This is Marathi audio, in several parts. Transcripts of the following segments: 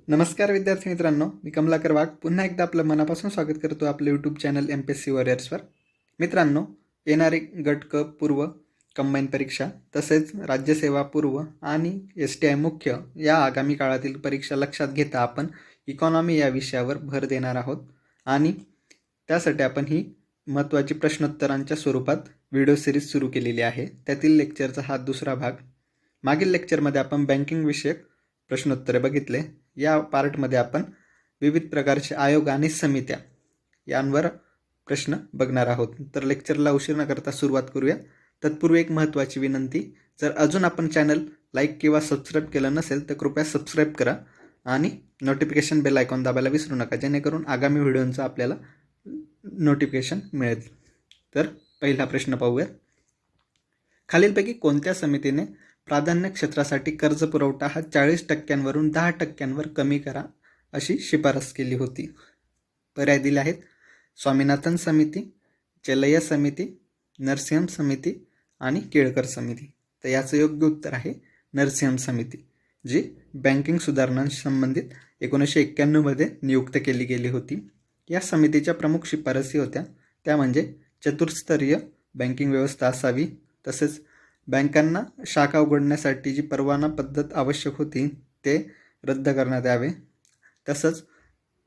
नमस्कार विद्यार्थी मित्रांनो, मी कमलाकर वाघ पुन्हा एकदा आपलं मनापासून स्वागत करतो आपलं यूट्यूब चॅनल MPSC वॉरियर्सवर. मित्रांनो, येणारी गट क पूर्व कंबाईन परीक्षा तसेच राज्यसेवा पूर्व आणि STI मुख्य या आगामी काळातील परीक्षा लक्षात घेता आपण इकॉनॉमी या विषयावर भर देणार आहोत आणि त्यासाठी आपण ही महत्त्वाची प्रश्नोत्तरांच्या स्वरूपात व्हिडिओ सिरीज सुरू केलेली आहे. त्यातील लेक्चरचा हा दुसरा भाग. मागील लेक्चरमध्ये आपण बँकिंग विषयक प्रश्नोत्तरे बघितले. या पार्टमध्ये आपण विविध प्रकारचे आयोग आणि समित्या यांवर प्रश्न बघणार आहोत. तर लेक्चरला उशीर न करता सुरुवात करूया. तत्पूर्वी एक महत्त्वाची विनंती, जर अजून आपण चॅनल लाईक किंवा सबस्क्राईब केलं नसेल तर कृपया सबस्क्राईब करा आणि नोटिफिकेशन बेल आयकॉन दाबायला विसरू नका, जेणेकरून आगामी व्हिडिओंचं आपल्याला नोटिफिकेशन मिळेल. तर पहिला प्रश्न पाहूया. खालीलपैकी कोणत्या समितीने प्राधान्य क्षेत्रासाठी कर्ज पुरवठा हा 40% 10% कमी करा अशी शिफारस केली होती? पर्याय दिले आहेत: स्वामीनाथन समिती, चेलैया समिती, नरसिंहम समिती आणि केळकर समिती. तर याचं योग्य उत्तर आहे नरसिंहम समिती, जी बँकिंग सुधारणांसंबंधित 1991मध्ये नियुक्त केली गेली होती. या समितीच्या प्रमुख शिफारसी होत्या त्या म्हणजे चतुस्तरीय बँकिंग व्यवस्था असावी, तसेच बँकांना शाखा उघडण्यासाठी जी परवाना पद्धत आवश्यक होती ते रद्द करण्यात यावे, तसंच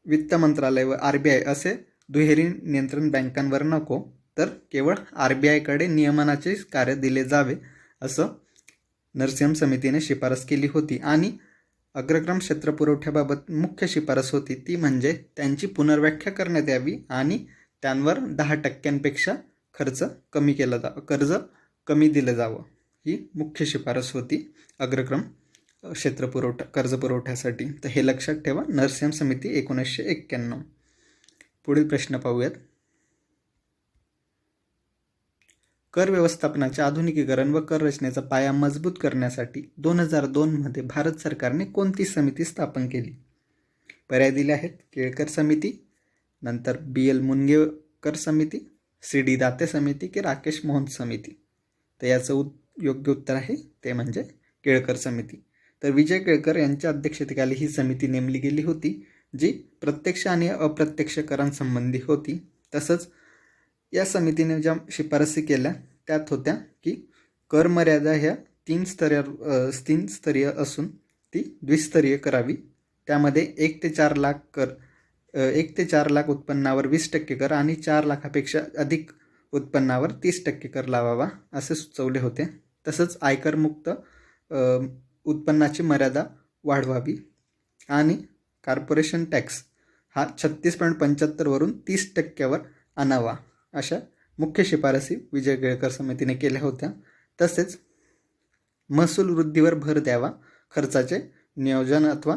वित्त मंत्रालय व RBI असे दुहेरी नियंत्रण बँकांवर नको, तर केवळ RBIकडे नियमनाचे कार्य दिले जावे असं नरसिंहम समितीने शिफारस केली होती. आणि अग्रक्रम क्षेत्र पुरवठ्याबाबत मुख्य शिफारस होती ती म्हणजे त्यांची पुनर्व्याख्या करण्यात यावी आणि त्यांवर 10% खर्च कमी केला कर्ज कमी दिलं जावं, ही मुख्य शिफारस होती अग्रक्रम क्षेत्र पुरवठा कर्ज पुरवठ्यासाठी. तर हे लक्षात ठेवा, नरसिंहम समिती 1991. पुढील प्रश्न पाहूयात. कर व्यवस्थापनाचे आधुनिकीकरण व कर रचनेचा पाया मजबूत करण्यासाठी 2002मध्ये भारत सरकारने कोणती समिती स्थापन केली? पर्याय दिले आहेत: केळकर समिती, नंतर BL मुनगेकर समिती, CD दाते समिती की राकेश मोहन समिती. तर याचं योग्य उत्तर आहे ते म्हणजे केळकर समिती. तर विजय केळकर यांच्या अध्यक्षतेखाली ही समिती नेमली गेली होती, जी प्रत्यक्ष आणि अप्रत्यक्ष करांसंबंधी होती. तसंच या समितीने ज्या शिफारसी केल्या त्यात होत्या की कर मर्यादा ह्या तीन स्तरीय असून ती द्विस्तरीय करावी. त्यामध्ये 1 ते 4 लाख कर 1 ते 4 लाख उत्पन्नावर 20% कर आणि 4 लाखापेक्षा अधिक उत्पन्नावर 30% कर लावावा असे सुचवले होते. तसंच आयकरमुक्त उत्पन्नाची मर्यादा वाढवावी आणि कॉर्पोरेशन टॅक्स हा 36.75 वरून 30% आणावा, अशा मुख्य शिफारसी विजय केळकर समितीने केल्या होत्या. तसेच महसूल वृद्धीवर भर द्यावा खर्चाचे नियोजन अथवा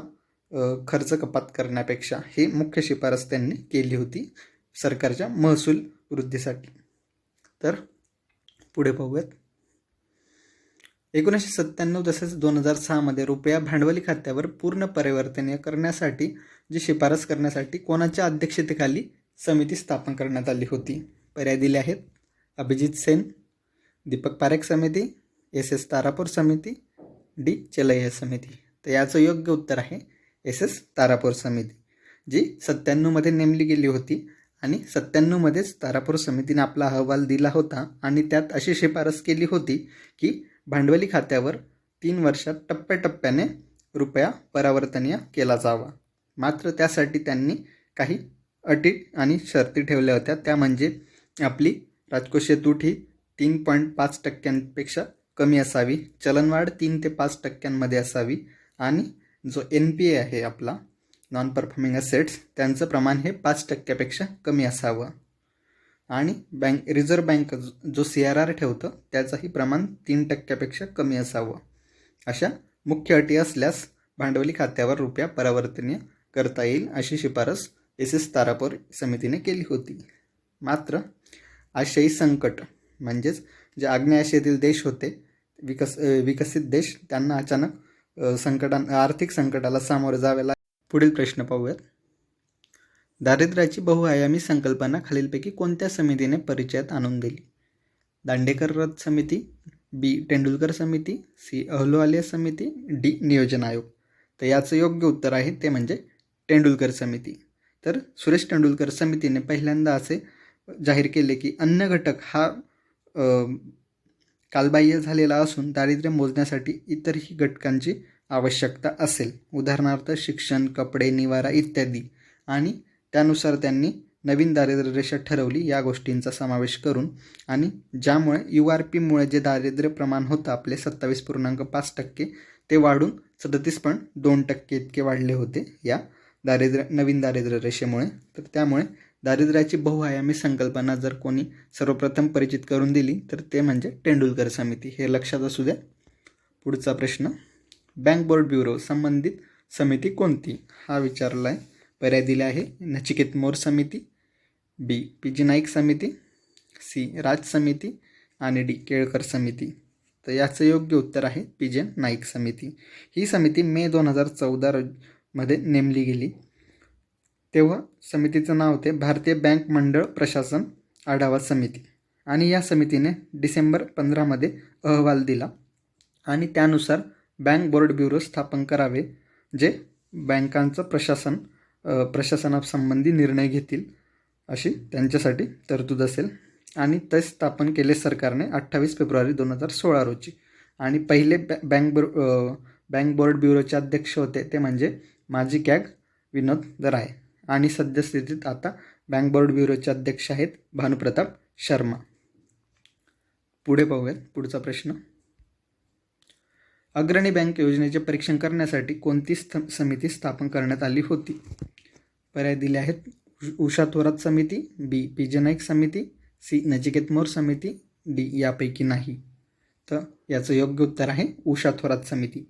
खर्च कपात करण्यापेक्षा, ही मुख्य शिफारस त्यांनी केली होती सरकारच्या महसूल वृद्धीसाठी. तर पुढे पाहूयात. 1997 तसेच 2006मध्ये रुपया भांडवली खात्यावर पूर्ण परिवर्तनीय करण्यासाठी जी शिफारस करण्यासाठी कोणाच्या अध्यक्षतेखाली समिती स्थापन करण्यात आली होती? पर्याय दिले आहेत: अभिजित सेन, दीपक पारेख समिती, SS तारापूर समिती, D चेलैया समिती. तर याचं योग्य उत्तर आहे SS तारापूर समिती, जी 97मध्ये नेमली गेली होती आणि 97मध्येच तारापूर समितीने आपला अहवाल दिला होता आणि त्यात अशी शिफारस केली होती की भांडवली खात्यावर 3 वर्षात टप्प्याटप्प्याने रुपया परावर्तनीय केला जावा. मात्र त्यासाठी त्यांनी काही अटी आणि शर्ती ठेवल्या होत्या. त्या म्हणजे आपली राजकोषीय तूट ही 3.5% कमी असावी, चलनवाढ 3 ते 5% असावी आणि जो NPA आहे आपला नॉन परफॉर्मिंग असेट्स त्यांचं प्रमाण हे 5% कमी असावं आणि रिझर्व्ह बँक जो CRR ठेवतं त्याचंही प्रमाण 3% कमी असावं. अशा मुख्य अटी असल्यास भांडवली खात्यावर रुपया परावर्तनीय करता येईल अशी शिफारस SS तारापूर समितीने केली होती. मात्र आशियाई संकट म्हणजेच जे आग्नेय आशियातील देश होते विकसित देश, त्यांना अचानक आर्थिक संकटाला सामोरे जावे लागले. पुढील प्रश्न पाहूयात. दारिद्र्याची बहुआयामी संकल्पना खालीलपैकी कोणत्या समितीने परिचयात आणून दिली? दांडेकर रथ समिती, B तेंडुलकर समिती, C अहलुवालिया समिती, D नियोजन आयोग. तर याचं योग्य उत्तर आहे ते म्हणजे तेंडुलकर समिती. तर सुरेश तेंडुलकर समितीने पहिल्यांदा असे जाहीर केले की अन्न घटक हा कालबाह्य झालेला असून दारिद्र्य मोजण्यासाठी इतरही घटकांची आवश्यकता असेल, उदाहरणार्थ शिक्षण, कपडे, निवारा इत्यादी, आणि त्यानुसार त्यांनी नवीन दारिद्र्य रेषा ठरवली या गोष्टींचा समावेश करून, आणि ज्यामुळे URPमुळे जे दारिद्र्य प्रमाण होतं आपले 27.5% ते वाढून 37.2% इतके वाढले होते या नवीन दारिद्र्य रेषेमुळे. तर त्यामुळे दारिद्र्याची बहुआयामी संकल्पना जर कोणी सर्वप्रथम परिचित करून दिली तर ते म्हणजे तेंडुलकर समिती, हे लक्षात असू द्या. पुढचा प्रश्न, बँक बोर्ड ब्युरो संबंधित समिती कोणती हा विचारला आहे. पर्याय दिले आहे नचिकेत मोर समिती, बी PG नाईक समिती, सी राज समिती आणि डी केळकर समिती. तर याचं योग्य उत्तर आहे PG नाईक समिती. ही समिती मे 2014 मध्ये नेमली गेली. तेव्हा समितीचं नाव होते भारतीय बँक मंडळ प्रशासन आढावा समिती, आणि या समितीने डिसेंबर 15 मध्ये अहवाल दिला आणि त्यानुसार बँक बोर्ड ब्युरो स्थापन करावे जे बँकांचं प्रशासनासंबंधी निर्णय घेतील अशी त्यांच्यासाठी तरतूद असेल. आणि ते स्थापन केले सरकारने 28 फेब्रुवारी 2016 रोजी. आणि पहिले बँक बोर्ड ब्युरोचे अध्यक्ष होते ते म्हणजे माजी कॅग विनोद राय, आणि सद्यस्थितीत आता बँक बोर्ड ब्युरोचे अध्यक्ष आहेत भानुप्रताप शर्मा. पुढे पाहूयात पुढचा प्रश्न, अग्रणी बँक योजनेचे परीक्षण करण्यासाठी कोणती समिती स्थापन करण्यात आली होती. पर्याय दिले आहेत उषा थोरात समिती, बी PG नाईक समिती, सी नचिकेत मोर समिती, डी यापैकी नाही. तर याचं योग्य उत्तर आहे उषा थोरात समिती.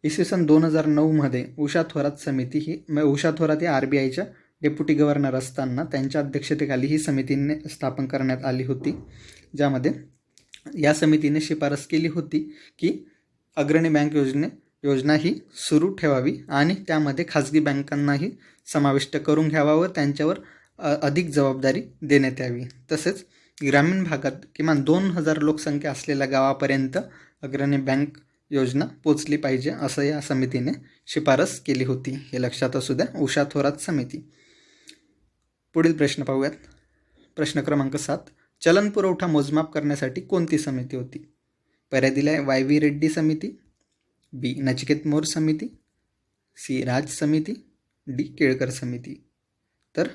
इसवी सन 2009 मध्ये उषा थोरात समिती उषा थोरात या RBIच्या डेप्युटी गव्हर्नर असताना त्यांच्या अध्यक्षतेखाली ही समितीने स्थापन करण्यात आली होती, ज्यामध्ये या समितीने शिफारस केली होती की अग्रणी बँक योजना ही सुरू ठेवावी आणि त्यामध्ये खाजगी बँकांनाही समाविष्ट करून घ्यावा व त्यांच्यावर अधिक जबाबदारी देण्यात यावी. तसेच ग्रामीण भागात किमान 2000 लोकसंख्या असलेल्या गावापर्यंत अग्रणी बँक योजना पोचली पाहिजे असं या समितीने शिफारस केली होती, हे लक्षात असू द्या. उषा थोरात समिती. पुढील प्रश्न पाहूयात. प्रश्न क्रमांक 7, चलन पुरवठा मोजमाप करण्यासाठी कोणती समिती होती. पर्याय दिला आहे YV रेड्डी समिती, बी नचिकेत मोर समिती, सी राज समिती, डी केळकर समिती. तर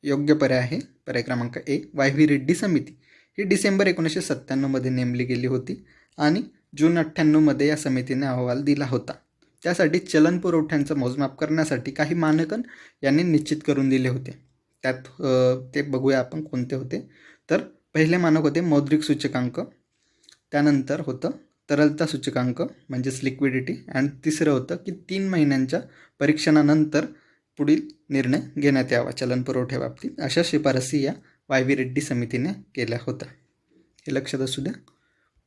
योग्य पर्याय आहे पर्याय क्रमांक ए YV रेड्डी समिती. ही डिसेंबर 1997 मध्ये नेमली गेली होती आणि जून 98 मध्ये या समितीने अहवाल दिला होता. त्यासाठी चलन पुरवठ्यांचं मोजमाप करण्यासाठी काही मानकं यांनी निश्चित करून दिले होते. त्यात ते बघूया आपण कोणते होते. तर पहिले मानक होते मौद्रिक सूचकांक, त्यानंतर होतं तरलता सूचकांक म्हणजेच लिक्विडिटी, आणि तिसरं होतं की 3 महिन्यांच्या परीक्षणानंतर पुढील निर्णय घेण्यात यावा चलन पुरवठ्याबाबतीत. अशा शिफारसी या YV रेड्डी समितीने केल्या होत्या, हे लक्षात असू द्या.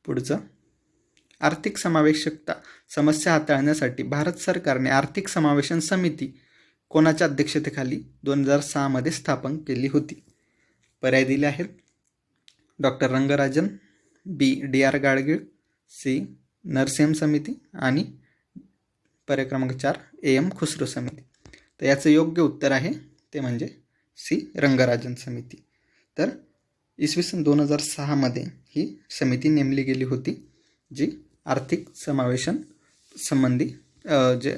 पुढचं, आर्थिक समावेशकता समस्या हाताळण्यासाठी भारत सरकारने आर्थिक समावेशन समिती कोणाच्या अध्यक्षतेखाली 2006 मध्ये स्थापन केली होती. पर्याय दिले आहेत डॉक्टर रंगराजन, बी DR गाडगीळ, सी नरसिंह समिती आणि पर्याय क्रमांक 4 AM खुसरो समिती. तर याचं योग्य उत्तर आहे ते म्हणजे सी रंगराजन समिती. तर इसवी सन 2006 मध्ये ही समिती नेमली गेली होती जी आर्थिक समावेशन संबंधी जे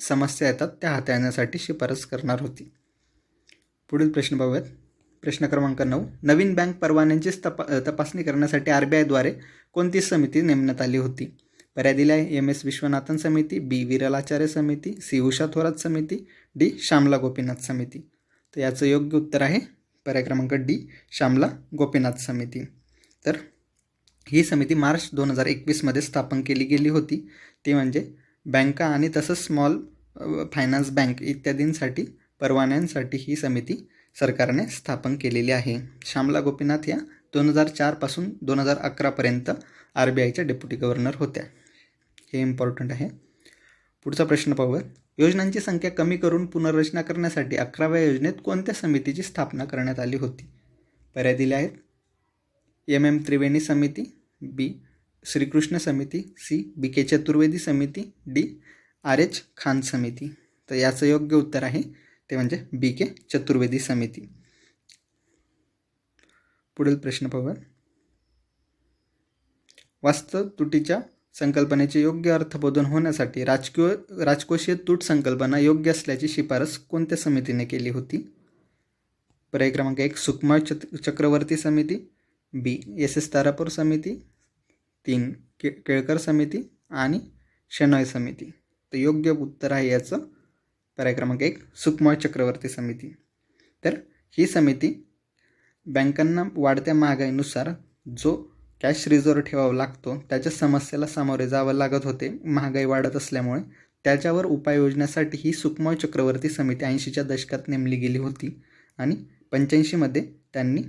समस्या येतात त्या हाताळण्यासाठी शिफारस करणार होती. पुढील प्रश्न पाहूयात. प्रश्न क्रमांक 9, नवीन बँक परवान्यांची तपासणी करण्यासाठी RBI द्वारे कोणती समिती नेमण्यात आली होती. पर्याय दिला आहे MS विश्वनाथन समिती, बी विरलाचार्य समिती, सी उषा थोरात समिती, डी श्यामला गोपीनाथ समिती. तर याचं योग्य उत्तर आहे पर्याय क्रमांक डी श्यामला गोपीनाथ समिती. तर ही समिती मार्च 2021 मध्ये स्थापन केली गेली होती. ती म्हणजे बँका आणि तसंच स्मॉल फायनान्स बँक इत्यादींसाठी परवान्यांसाठी ही समिती सरकारने स्थापन केलेली आहे. श्यामला गोपीनाथ या 2004 पासून 2011 पर्यंत RBIच्या डेप्युटी गव्हर्नर होत्या. हे इम्पॉर्टंट आहे. पुढचा प्रश्न पाहूया. योजनांची संख्या कमी करून पुनर्रचना करण्यासाठी 11व्या योजनेत कोणत्या समितीची स्थापना करण्यात आली होती. पर्याय दिले आहेत MM त्रिवेणी समिती, बी श्रीकृष्ण समिती, सी BK चतुर्वेदी समिती, डी RH खान समिती. तर याचं योग्य उत्तर आहे ते म्हणजे BK चतुर्वेदी समिती. पुढील प्रश्न पाहूया. वास्तव तुटीच्या संकल्पनेचे योग्य अर्थबोधन होण्यासाठी राजकोषीय तूट संकल्पना योग्य असल्याची शिफारस कोणत्या समितीने केली होती? पर्याय क्रमांक 1 सुकमाळ चक्रवर्ती समिती, B SS तारापूर समिती, 3 केळकर समिती आणि शेनॉय समिती. तर योग्य उत्तर आहे याचं पर्याय क्रमांक 1 सुकमाळ चक्रवर्ती समिती. तर ही समिती बँकांना वाढत्या महागाईनुसार जो कॅश रिझर्व्ह ठेवावा लागतो त्याच्या समस्येला सामोरे जावं लागत होते महागाई वाढत असल्यामुळे. त्याच्यावर उपाययोजनेसाठी ही सुकमाळ चक्रवर्ती समिती 80च्या दशकात नेमली गेली होती आणि 85मध्ये त्यांनी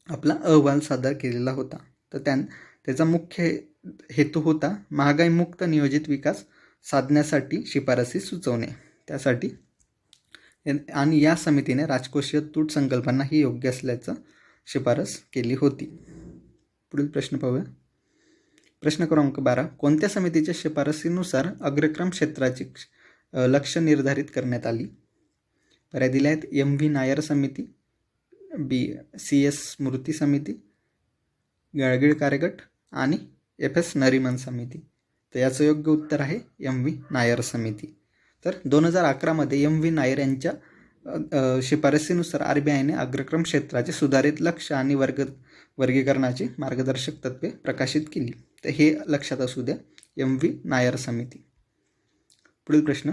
आपला अहवाल सादर केलेला होता. तर त्याचा मुख्य हेतू होता महागाईमुक्त नियोजित विकास साधण्यासाठी शिफारसी सुचवणे. त्यासाठी आणि या समितीने राजकोषीय तूट संकल्पना ही योग्य असल्याचं शिफारस केली होती. पुढील प्रश्न पाहूया. प्रश्न क्रमांक 12 कोणत्या समितीच्या शिफारसीनुसार अग्रक्रम क्षेत्राची लक्ष्य निर्धारित करण्यात आली? पर्याय दिले आहेत MV नायर समिती, B CS स्मृती समिती, गाळगीळ कार्यगट आणि FS नरिमन समिती. तर याचं योग्य उत्तर आहे MV नायर समिती. तर 2011मध्ये MV नायर यांच्या शिफारसीनुसार RBIने अग्रक्रम क्षेत्राचे सुधारित लक्ष्य आणि वर्गीकरणाची मार्गदर्शक तत्त्वे प्रकाशित केली. तर हे लक्षात असू द्या, MV नायर समिती. पुढील प्रश्न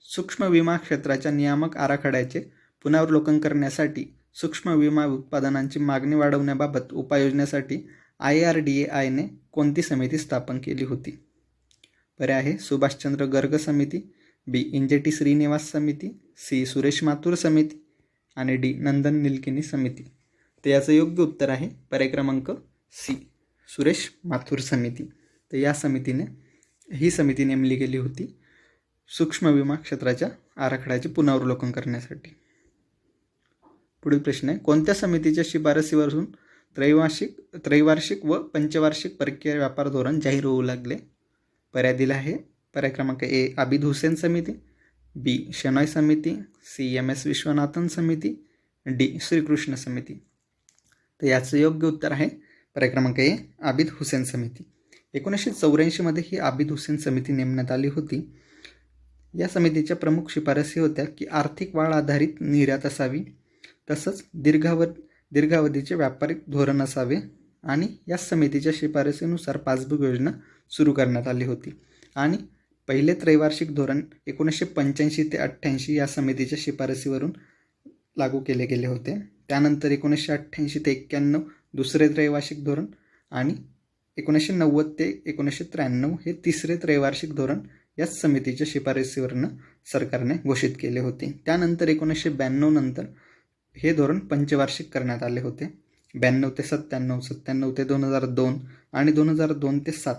सूक्ष्म विमा क्षेत्राच्या नियामक आराखड्याचे पुनरावलोकन करण्यासाठी सूक्ष्म विमा उत्पादनांची मागणी वाढवण्याबाबत उपाययोजनेसाठी IRDAIने कोणती समिती स्थापन केली होती? पर्याय आहे सुभाषचंद्र गर्ग समिती, B इंजेटी श्रीनिवास समिती, C सुरेश माथुर समिती आणि D नंदन निलकिनी समिती. तर याचं योग्य उत्तर आहे पर्याय क्रमांक C सुरेश माथुर समिती. तर या समितीने ही समिती नेमली गेली होती सूक्ष्म विमा क्षेत्राच्या आराखड्याचे पुनरावलोकन करण्यासाठी. पुढील प्रश्न आहे कोणत्या समितीच्या शिफारसीवरून त्रैवार्षिक व पंचवार्षिक परकीय व्यापार धोरण जाहीर होऊ लागले? पर्याय दिला आहे पर्याय क्रमांक A आबिद हुसेन समिती, B शेनॉय समिती, C MS विश्वनाथन समिती, D श्रीकृष्ण समिती. तर याचं योग्य उत्तर आहे पर्याय क्रमांक A आबिद हुसेन समिती. 1984मध्ये ही आबिद हुसेन समिती नेमण्यात आली होती. या समितीच्या प्रमुख शिफारसी होत्या की आर्थिक वाढ आधारित निर्यात असावी, तसंच दीर्घावधीचे व्यापारिक धोरण असावे आणि या समितीच्या शिफारसीनुसार पासबुक योजना सुरू करण्यात आली होती. आणि पहिले त्रैवार्षिक धोरण 1985 ते 88 या समितीच्या शिफारसीवरून लागू केले गेले होते. त्यानंतर 1988 ते 91 दुसरे त्रैवार्षिक धोरण आणि 1990 ते 1993 हे तिसरे त्रैवार्षिक धोरण याच समितीच्या शिफारसीवरून सरकारने घोषित केले होते. त्यानंतर 1992 नंतर हे धोरण पंचवार्षिक करण्यात आले होते. 92 ते 97, 97 ते 2002 आणि 2002 ते 7,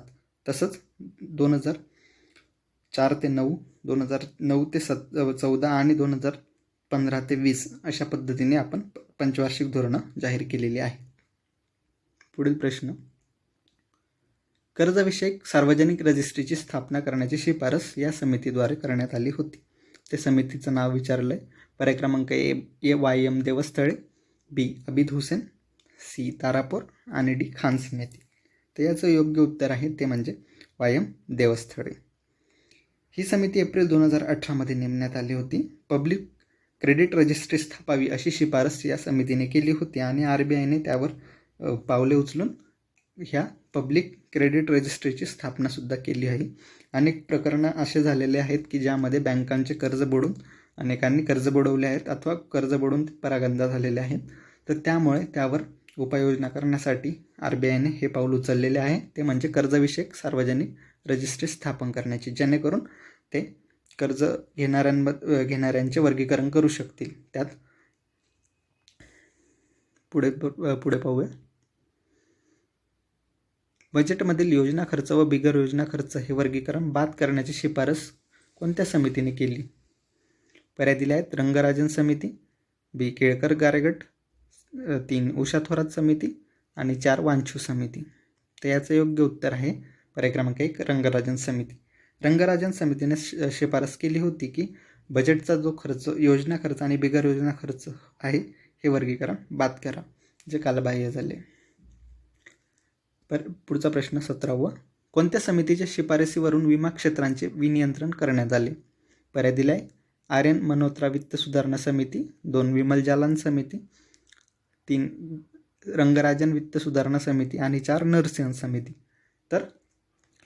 तसंच 2004 ते 9, 2009 ते 14 आणि 2015 ते 20 अशा पद्धतीने आपण पंचवार्षिक धोरणं जाहीर केलेली आहे. पुढील प्रश्न कर्जविषयक सार्वजनिक रजिस्ट्रीची स्थापना करण्याची शिफारस या समितीद्वारे करण्यात आली होती. ते समितीचं नाव विचारलं आहे. पर्याय क्रमांक A YM देवस्थळे, B Abid Hussain, C Tarapur आणि D खान समिती. तर याचं योग्य उत्तर आहे ते म्हणजे YM देवस्थळे. ही समिती एप्रिल 2018मध्ये नेमण्यात आली होती. पब्लिक क्रेडिट रजिस्ट्री स्थापावी अशी शिफारस या समितीने केली होती आणि RBIने त्यावर पावले उचलून ह्या पब्लिक क्रेडिट रजिस्ट्रीची स्थापनासुद्धा केली आहे. अनेक प्रकरणं असे झालेले आहेत की ज्यामध्ये बँकांचे कर्ज बुडून अनेकांनी कर्ज बुडवले आहेत अथवा कर्ज बुडून परागंदा झालेले आहेत. तर त्यामुळे त्यावर उपाययोजना करण्यासाठी RBIने हे पाऊल उचललेले आहे, ते म्हणजे कर्जविषयक सार्वजनिक रजिस्ट्री स्थापन करण्याची, जेणेकरून ते कर्ज घेणाऱ्यांचे वर्गीकरण करू शकतील. त्यात पुढे पाहूया. बजेटमधील योजना खर्च व बिगर योजना खर्च हे वर्गीकरण बाद करण्याची शिफारस कोणत्या समितीने केली? पर्याय दिले आहेत रंगराजन समिती, B केळकर गारेगट, 3 उषा थोरात समिती आणि 4 वांछू समिती. तर याचं योग्य उत्तर आहे पर्याय क्रमांक 1 रंगराजन समिती. रंगराजन समितीने शिफारस केली होती की बजेटचा जो खर्च, योजना खर्च आणि बिगर योजना खर्च आहे हे वर्गीकरण बाद करा, जे कालबाह्य झाले. पुढचा प्रश्न 17वा. कोणत्या समितीच्या शिफारसीवरून विमा क्षेत्रांचे विनियंत्रण करण्यात आले? पर्याय दिलाय आर.एन. मल्होत्रा वित्त सुधारणा समिती, 2 विमल जालान समिती, 3 रंगराजन वित्त सुधारणा समिती आणि 4 नरसिंह समिती. तर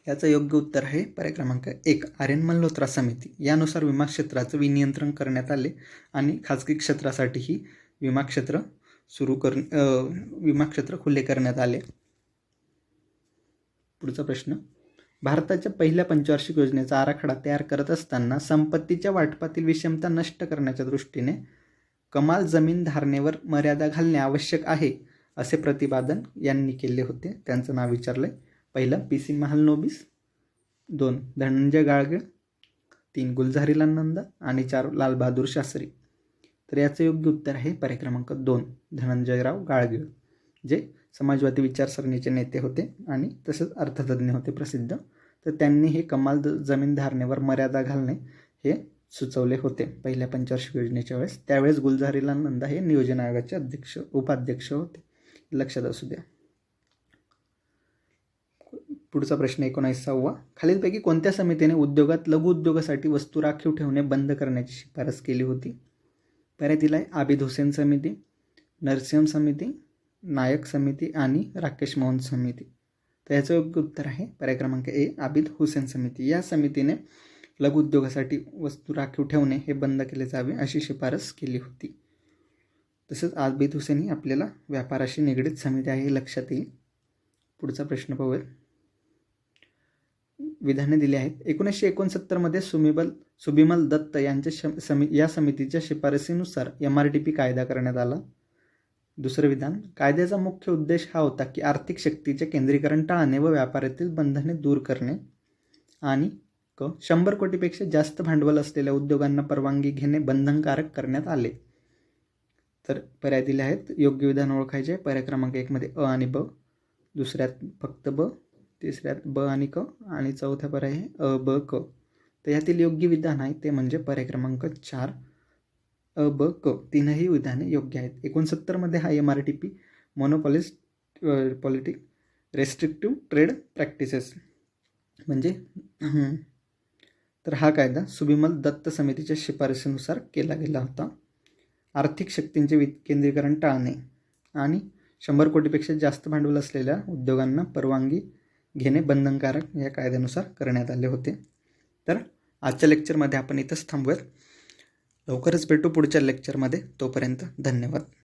याचं योग्य उत्तर आहे पर्याय क्रमांक 1 आर.एन. मल्होत्रा समिती. यानुसार विमा क्षेत्राचं विनियंत्रण करण्यात आले आणि खाजगी क्षेत्रासाठीही विमा क्षेत्र खुले करण्यात आले. पुढचा प्रश्न. भारताच्या पहिल्या पंचवार्षिक योजनेचा आराखडा तयार करत असताना संपत्तीच्या वाटपातील विषमता नष्ट करण्याच्या दृष्टीने कमाल जमीन धारणेवर मर्यादा घालणे आवश्यक आहे असे प्रतिपादन यांनी केले होते. त्यांचं नाव विचारलंय. पहिलं पी.सी. महालनोबिस, 2 धनंजय गाडगीळ, 3 गुलझारीलाल नंदा आणि 4 लालबहादूर शास्त्री. तर याचं योग्य उत्तर आहे पर्याय क्रमांक 2 धनंजयराव गाडगीळ, जे समाजवादी विचारसरणीचे नेते होते आणि तसेच अर्थतज्ज्ञ होते प्रसिद्ध. तर त्यांनी हे कमाल जमीन धारणेवर मर्यादा घालणे हे सुचवले होते पहिल्या पंचवार्षिक योजनेच्या वेळेस. त्यावेळेस गुलझारीलाल नंदा हे नियोजन आयोगाचे उपाध्यक्ष होते, लक्षात असू द्या. पुढचा प्रश्न 19वा. खालीलपैकी कोणत्या समितीने उद्योगात लघु उद्योगासाठी वस्तू राखीव ठेवणे बंद करण्याची शिफारस केली होती? पर्याय दिलाय आबिद हुसेन समिती, नरसिंह समिती, नायक समिती आणि राकेश मोहन समिती. तर याचं योग्य उत्तर आहे पर्याय क्रमांक ए आबिद हुसेन समिती. या समितीने लघु उद्योगासाठी वस्तू राखीव ठेवणे हे बंद केले जावे अशी शिफारस केली होती. तसंच आबिद हुसेन ही आपल्याला व्यापाराशी निगडीत समिती आहे, हे लक्षात येईल. पुढचा प्रश्न पाहूया. विधाने दिली आहेत. 1969 सुबिमल दत्त यांच्या या समितीच्या शिफारसीनुसार MRTP कायदा करण्यात आला. दुसरं विधान. कायद्याचा मुख्य उद्देश हा होता की आर्थिक शक्तीचे केंद्रीकरण टाळणे व व्यापारातील बंधने दूर करणे. आणि 100 कोटीपेक्षा जास्त भांडवल असलेल्या उद्योगांना परवानगी घेणे बंधनकारक करण्यात आले. तर पर्याय दिले आहेत. योग्य विधान ओळखायचे. पर्याय क्रमांक 1 मध्ये अ आणि ब, दुसऱ्यात फक्त ब, तिसऱ्यात ब आणि क आणि चौथ्या पर्याय आहे अ ब क. तर यातील योग्य विधान आहे ते म्हणजे पर्याय क्रमांक 4 अ ब क. तीनही विधाने योग्य आहेत. 69 हा MRTP मोनोपॉलिटिक रेस्ट्रिक्टिव्ह ट्रेड प्रॅक्टिसेस म्हणजे तर हा कायदा सुबिमल दत्त समितीच्या शिफारसीनुसार केला गेला होता. आर्थिक शक्तींचे विकेंद्रीकरण टाळणे आणि 100 कोटीपेक्षा जास्त भांडवल असलेल्या उद्योगांना परवानगी घेणे बंधनकारक या कायद्यानुसार करण्यात आले होते. तर आजच्या लेक्चरमध्ये आपण इथंच थांबूयात. लवकरच भेटू पुढच्या लेक्चरमध्ये. तोपर्यंत धन्यवाद.